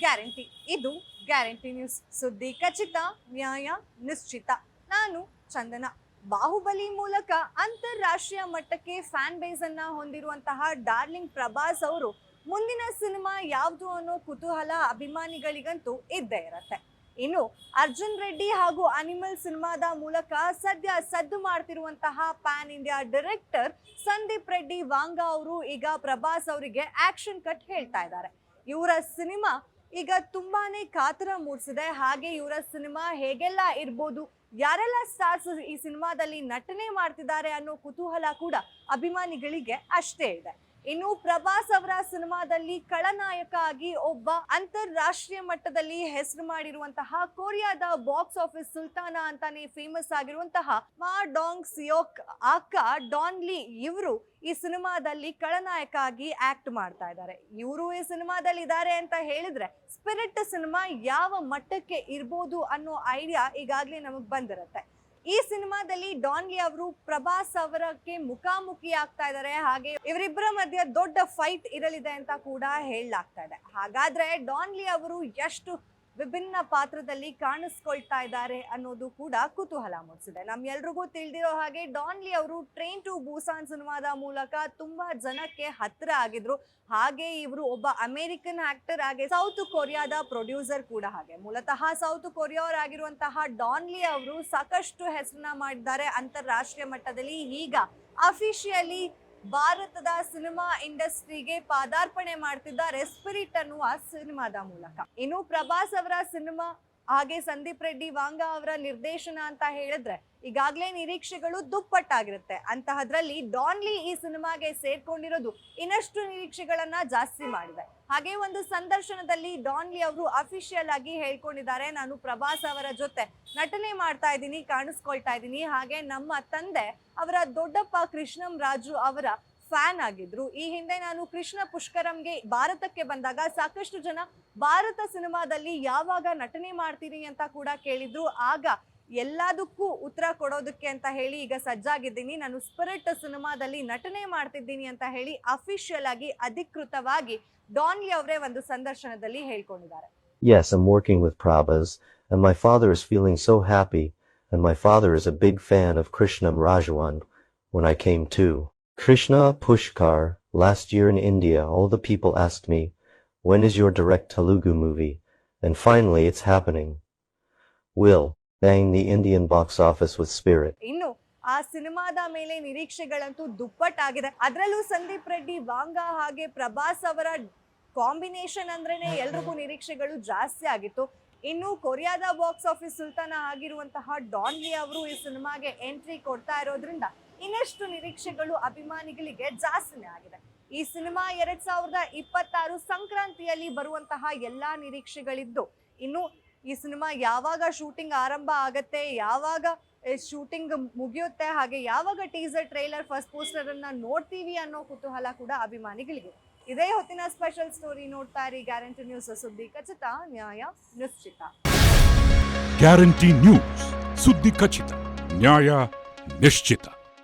Guarantee ಇದು guarantee news. ಸುದ್ದಿ ಖಚಿತ, ನ್ಯಾಯ ನಿಶ್ಚಿತ. ನಾನು ಚಂದನ. ಬಾಹುಬಲಿ ಮೂಲಕ ಅಂತಾರಾಷ್ಟ್ರೀಯ ಮಟ್ಟಕ್ಕೆ ಫ್ಯಾನ್ ಬೇಸ್ ಅನ್ನ ಹೊಂದಿರುವಂತಹ ಡಾರ್ಲಿಂಗ್ ಪ್ರಭಾಸ್ ಅವರು ಮುಂದಿನ ಸಿನಿಮಾ ಯಾವುದು ಅನ್ನೋ ಕುತೂಹಲ ಅಭಿಮಾನಿಗಳಿಗಂತೂ ಇದ್ದೇ ಇರತ್ತೆ. ಇನ್ನು ಅರ್ಜುನ್ ರೆಡ್ಡಿ ಹಾಗೂ ಅನಿಮಲ್ ಸಿನಿಮಾದ ಮೂಲಕ ಸದ್ಯ ಸದ್ದು ಮಾಡ್ತಿರುವಂತಹ pan India director Sandeep Reddy Vanga ಅವರು ಈಗ ಪ್ರಭಾಸ್ ಅವರಿಗೆ ಆಕ್ಷನ್ ಕಟ್ ಹೇಳ್ತಾ ಇದ್ದಾರೆ. ಇವರ ಸಿನಿಮಾ ಈಗ ತುಂಬಾನೇ ಕಾತರ ಮೂಡಿಸಿದೆ. ಹಾಗೆ ಇವರ ಸಿನಿಮಾ ಹೇಗೆಲ್ಲ ಇರ್ಬೋದು, ಯಾರೆಲ್ಲ ಸ್ಟಾರ್ಸ್ ಈ ಸಿನಿಮಾದಲ್ಲಿ ನಟನೆ ಮಾಡ್ತಿದ್ದಾರೆ ಅನ್ನೋ ಕುತೂಹಲ ಕೂಡ ಅಭಿಮಾನಿಗಳಿಗೆ ಅಷ್ಟೇ ಇದೆ. ಇನ್ನು ಪ್ರಭಾಸ್ ಅವರ ಸಿನಿಮಾದಲ್ಲಿ ಖಳನಾಯಕ ಆಗಿ ಒಬ್ಬ ಅಂತಾರಾಷ್ಟ್ರೀಯ ಮಟ್ಟದಲ್ಲಿ ಹೆಸರು ಮಾಡಿರುವಂತಹ ಕೊರಿಯಾದ ಬಾಕ್ಸ್ ಆಫೀಸ್ ಸುಲ್ತಾನ ಅಂತಾನೆ ಫೇಮಸ್ ಆಗಿರುವಂತಹ ಮಾ ಡಾಂಗ್ ಸಿಯೋಕ್ ಅಕ್ಕ ಡಾನ್ ಲೀ ಇವರು ಈ ಸಿನಿಮಾದಲ್ಲಿ ಖಳನಾಯಕ ಆಗಿ ಆಕ್ಟ್ ಮಾಡ್ತಾ ಇದ್ದಾರೆ. ಇವರು ಈ ಸಿನಿಮಾದಲ್ಲಿ ಇದ್ದಾರೆ ಅಂತ ಹೇಳಿದ್ರೆ ಸ್ಪಿರಿಟ್ ಸಿನಿಮಾ ಯಾವ ಮಟ್ಟಕ್ಕೆ ಇರ್ಬೋದು ಅನ್ನೋ ಐಡಿಯಾ ಈಗಾಗಲೇ ನಮಗ್ ಬಂದಿರತ್ತೆ. ಈ ಸಿನಿಮಾದಲ್ಲಿ ಡಾನ್ ಲೀ ಅವರು ಪ್ರಭಾಸ್ ಅವರಕ್ಕೆ ಮುಖಾಮುಖಿ ಆಗ್ತಾ ಇದ್ದಾರೆ. ಹಾಗೆ ಇವರಿಬ್ಬರ ಮಧ್ಯೆ ದೊಡ್ಡ ಫೈಟ್ ಇರಲಿದೆ ಅಂತ ಕೂಡ ಹೇಳಲಾಗ್ತಾ ಇದೆ. ಹಾಗಾದ್ರೆ ಡಾನ್ ಲೀ ಅವರು ಎಷ್ಟು ವಿಭಿನ್ನ ಪಾತ್ರದಲ್ಲಿ ಕಾಣಿಸ್ಕೊಳ್ತಾ ಇದ್ದಾರೆ ಅನ್ನೋದು ಕೂಡ ಕುತೂಹಲ ಮೂಡಿಸಿದೆ. ನಮ್ಗೆಲ್ರಿಗೂ ತಿಳಿದಿರೋ ಹಾಗೆ ಡಾನ್ ಲೀ ಅವರು ಟ್ರೈನ್ ಟು ಬೂಸಾನ್ ಸಿನಿಮಾದ ಮೂಲಕ ತುಂಬಾ ಜನಕ್ಕೆ ಹತ್ತಿರ ಆಗಿದ್ರು. ಹಾಗೆ ಇವರು ಒಬ್ಬ ಅಮೆರಿಕನ್ ಆಕ್ಟರ್, ಹಾಗೆ ಸೌತ್ ಕೊರಿಯಾದ ಪ್ರೊಡ್ಯೂಸರ್ ಕೂಡ. ಹಾಗೆ ಮೂಲತಃ ಸೌತ್ ಕೊರಿಯಾವರಾಗಿರುವಂತಹ ಡಾನ್ ಲೀ ಅವರು ಸಾಕಷ್ಟು ಹೆಸರನ್ನ ಮಾಡಿದ್ದಾರೆ ಅಂತಾರಾಷ್ಟ್ರೀಯ ಮಟ್ಟದಲ್ಲಿ. ಈಗ ಅಫಿಷಿಯಲಿ ಭಾರತದ ಸಿನಿಮಾ ಇಂಡಸ್ಟ್ರಿಗೆ ಪಾದಾರ್ಪಣೆ ಮಾಡ್ತಿದ್ದಾರೆ ಸ್ಪಿರಿಟ್ ಅನ್ನುವ ಸಿನಿಮಾದ ಮೂಲಕ. ಇನ್ನು ಪ್ರಭಾಸ್ ಅವರ ಸಿನಿಮಾ ಹಾಗೆ ಸಂದೀಪ್ ರೆಡ್ಡಿ ವಾಂಗಾ ಅವರ ನಿರ್ದೇಶನ ಅಂತ ಹೇಳಿದ್ರೆ ಈಗಾಗಲೇ ನಿರೀಕ್ಷೆಗಳು ದುಪ್ಪಟ್ಟಾಗಿರುತ್ತೆ. ಅಂತಹದ್ರಲ್ಲಿ ಡಾನ್ ಲೀ ಈ ಸಿನಿಮಾಗೆ ಸೇರ್ಕೊಂಡಿರೋದು ಇನ್ನಷ್ಟು ನಿರೀಕ್ಷೆಗಳನ್ನ ಜಾಸ್ತಿ ಮಾಡಿದೆ. ಹಾಗೆ ಒಂದು ಸಂದರ್ಶನದಲ್ಲಿ ಡಾನ್ ಲೀ ಅವರು ಅಫಿಷಿಯಲ್ ಆಗಿ ಹೇಳ್ಕೊಂಡಿದ್ದಾರೆ, ನಾನು ಪ್ರಭಾಸ್ ಅವರ ಜೊತೆ ನಟನೆ ಮಾಡ್ತಾ ಇದ್ದೀನಿ, ಕಾಣಿಸ್ಕೊಳ್ತಾ ಇದ್ದೀನಿ. ಹಾಗೆ ನಮ್ಮ ತಂದೆ ಅವರ ದೊಡ್ಡಪ್ಪ ಕೃಷ್ಣಂ ರಾಜು ಅವರ ಫ್ಯಾನ್ ಆಗಿದ್ರು. ಈ ಹಿಂದೆ ನಾನು ಕೃಷ್ಣ ಪುಷ್ಕರಂಗೆ ಭಾರತಕ್ಕೆ ಬಂದಾಗ ಸಾಕಷ್ಟು ಜನ ಭಾರತ ಸಿನಿಮಾದಲ್ಲಿ ಯಾವಾಗ ನಟನೆ ಮಾಡ್ತೀನಿ ಅಂತ ಕೂಡ ಕೇಳಿದ್ರು. ಆಗ ಎಲ್ಲದಕ್ಕೂ ಉತ್ತರ ಕೊಡೋದಕ್ಕೆ ಅಂತ ಹೇಳಿ ಈಗ ಸಜ್ಜಾಗಿದ್ದೀನಿ, ನಾನು ಸ್ಪಿರಿಟ್ ಸಿನಿಮಾದಲ್ಲಿ ನಟನೆ ಮಾಡ್ತಿದ್ದೀನಿ ಅಂತ ಹೇಳಿ ಅಫಿಷಿಯಲ್ ಆಗಿ ಅಧಿಕೃತವಾಗಿ ಡಾನ್ ಲೀ ಅವರೇ ಒಂದು ಸಂದರ್ಶನದಲ್ಲಿ ಹೇಳ್ಕೊಂಡಿದ್ದಾರೆ. Yes, I'm working with Prabhas, and my father is feeling so happy, and my father is a big fan of Krishnam Rajawan. When I came to Krishna Pushkar last year in India, all the people asked me, when is your direct Telugu movie? And finally it's happening. Will bang the Indian box office with spirit. ಇನ್ನು ಆ ಸಿನಿಮಾದ ಮೇಲೆ ನಿರೀಕ್ಷೆಗಳಂತೂ ದುಪ್ಪಟ್ಟಾಗಿದೆ. ಅದರಲ್ಲೂ ಸಂದೀಪ್ ರೆಡ್ಡಿ ವಾಂಗಾ ಹಾಗೆ ಪ್ರಭಾಸ್ ಅವರ combination ಅಂದ್ರೇನೆ ಎಲ್ರಿಗೂ ನಿರೀಕ್ಷೆಗಳು ಜಾಸ್ತಿ ಆಗಿತ್ತು. ಇನ್ನು ಕೊರಿಯಾದ ಬಾಕ್ಸ್ ಆಫೀಸ್ ಸುಲ್ತಾನ ಆಗಿರುವಂತಹ ಡಾನ್ ಲೀ ಅವರು ಈ ಸಿನಿಮಾಗೆ ಎಂಟ್ರಿ ಕೊಡ್ತಾ ಇರೋದ್ರಿಂದ ಇನ್ನಷ್ಟು ನಿರೀಕ್ಷೆಗಳು ಅಭಿಮಾನಿಗಳಿಗೆ ಜಾಸ್ತಿನೇ ಆಗಿದೆ. ಈ ಸಿನಿಮಾ 2026 ಸಂಕ್ರಾಂತಿಯಲ್ಲಿ ಬರುವಂತಹ ಎಲ್ಲಾ ನಿರೀಕ್ಷೆಗಳಿದ್ದು, ಇನ್ನು ಈ ಸಿನಿಮಾ ಯಾವಾಗ ಶೂಟಿಂಗ್ ಆರಂಭ ಆಗತ್ತೆ, ಯಾವಾಗ ಶೂಟಿಂಗ್ ಮುಗಿಯುತ್ತೆ, ಹಾಗೆ ಯಾವಾಗ ಟೀಸರ್ ಟ್ರೈಲರ್ ಫಸ್ಟ್ ಪೋಸ್ಟರ್ ಅನ್ನ ನೋಡ್ತೀವಿ ಅನ್ನೋ ಕುತೂಹಲ ಕೂಡ ಅಭಿಮಾನಿಗಳಿಗೆ. ಇದೇ ಹೊತ್ತಿನ ಸ್ಪೆಷಲ್ ಸ್ಟೋರಿ. ನೋಡ್ತಾ ಇರಿ ಗ್ಯಾರಂಟಿ ನ್ಯೂಸ್. ಸುದ್ದಿ ಖಚಿತ, ನ್ಯಾಯ ನಿಶ್ಚಿತ. ಗ್ಯಾರಂಟಿ ನ್ಯೂಸ್, ಸುದ್ದಿ ಖಚಿತ, ನ್ಯಾಯ ನಿಶ್ಚಿತ.